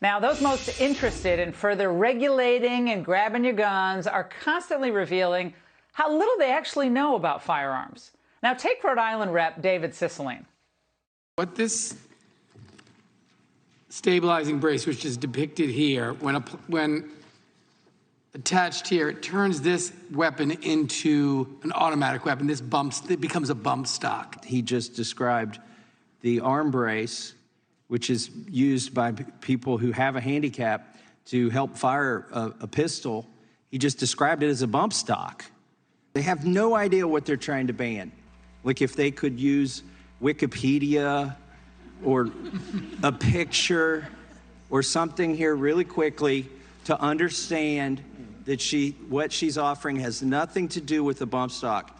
Now, those most interested in further regulating and grabbing your guns are constantly revealing how little they actually know about firearms. Now, take Rhode Island Rep. David Cicilline. What this stabilizing brace, which is depicted here, when attached here, it turns this weapon into an automatic weapon. It becomes a bump stock. He just described the arm brace, which is used by people who have a handicap to help fire a pistol. He just described it as a bump stock. They have no idea what they're trying to ban. Like if they could use Wikipedia or a picture or something here really quickly to understand that what she's offering has nothing to do with the bump stock.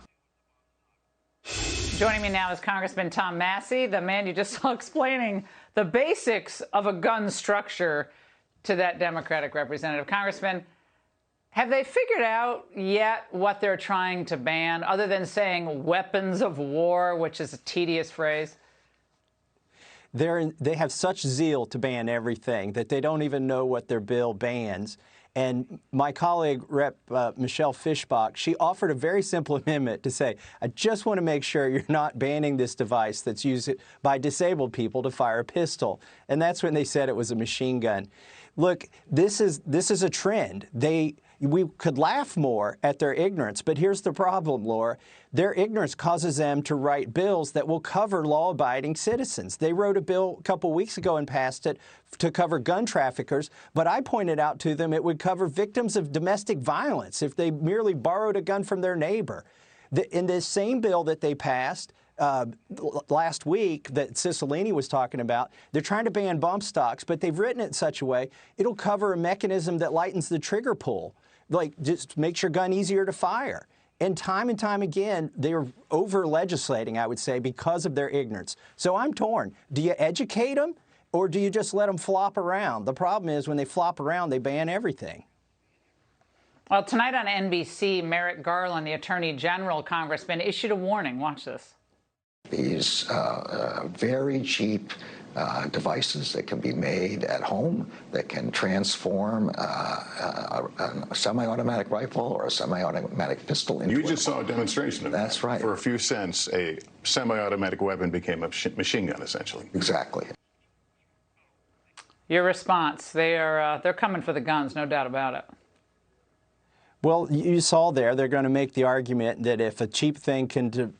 Joining me now is Congressman Tom Massie, the man you just saw explaining the basics of a gun structure to that Democratic representative. Congressman, have they figured out yet what they're trying to ban, other than saying weapons of war, which is a tedious phrase? They have such zeal to ban everything that they don't even know what their bill bans. And my colleague, Rep. Michelle Fischbach, she offered a very simple amendment to say, I just want to make sure you're not banning this device that's used by disabled people to fire a pistol. And that's when they said it was a machine gun. Look, this is a trend. We could laugh more at their ignorance, but here's the problem, Laura. Their ignorance causes them to write bills that will cover law-abiding citizens. They wrote a bill a couple weeks ago and passed it to cover gun traffickers, but I pointed out to them it would cover victims of domestic violence if they merely borrowed a gun from their neighbor. In this same bill that they passed last week that Cicilline was talking about, they're trying to ban bump stocks, but they've written it in such a way it'll cover a mechanism that lightens the trigger pull. Like, just makes your gun easier to fire. And time again, they're over-legislating, I would say, because of their ignorance. So I'm torn. Do you educate them, or do you just let them flop around? The problem is when they flop around, they ban everything. Well, tonight on NBC, Merrick Garland, the Attorney General, Congressman, issued a warning. Watch this. These very cheap devices that can be made at home that can transform a semi-automatic rifle or a semi-automatic pistol into You just saw a demonstration of that. That's right. For a few cents, a semi-automatic weapon became a machine gun, essentially. Exactly. Your response? They're coming for the guns, no doubt about it. Well, you saw there, they're going to make the argument that if a cheap thing can,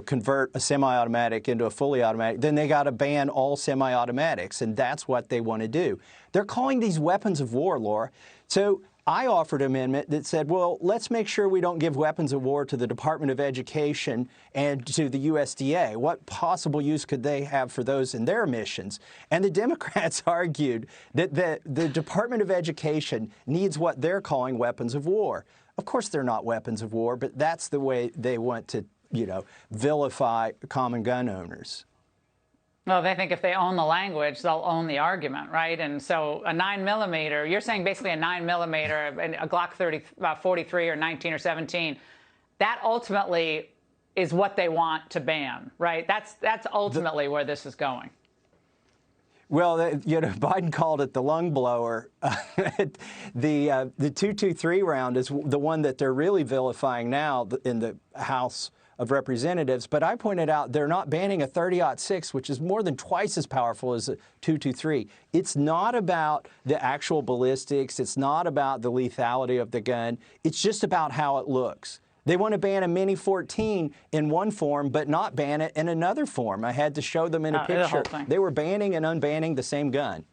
convert a semi-automatic into a fully automatic, then they got to ban all semi-automatics, and that's what they want to do. They're calling these weapons of war, Laura. So I offered an amendment that said, well, let's make sure we don't give weapons of war to the Department of Education and to the USDA. What possible use could they have for those in their missions? And the Democrats argued that the Department of Education needs what they're calling weapons of war. Of course, they're not weapons of war, but that's the way they want to, vilify common gun owners. Well, they think if they own the language, they'll own the argument, right? And so a 9mm, you're saying basically a 9mm, a Glock 43 or 19 or 17, that ultimately is what they want to ban, right? That's ultimately where this is going. Well, Biden called it the lung blower. The 223 round is the one that they're really vilifying now in the House of Representatives, but I pointed out they're not banning a 30-06, which is more than twice as powerful as a 223. It's not about the actual ballistics. It's not about the lethality of the gun. It's just about how it looks. They want to ban a Mini 14 in one form, but not ban it in another form. I had to show them in a picture. They were banning and unbanning the same gun.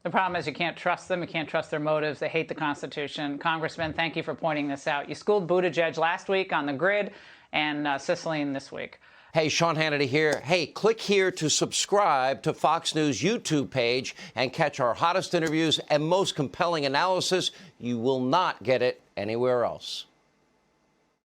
The problem is you can't trust them. You can't trust their motives. They hate the Constitution. Congressman, thank you for pointing this out. You schooled Buttigieg last week on the grid and Cicilline this week. Hey, Sean Hannity here. Hey, click here to subscribe to Fox News YouTube page and catch our hottest interviews and most compelling analysis. You will not get it anywhere else.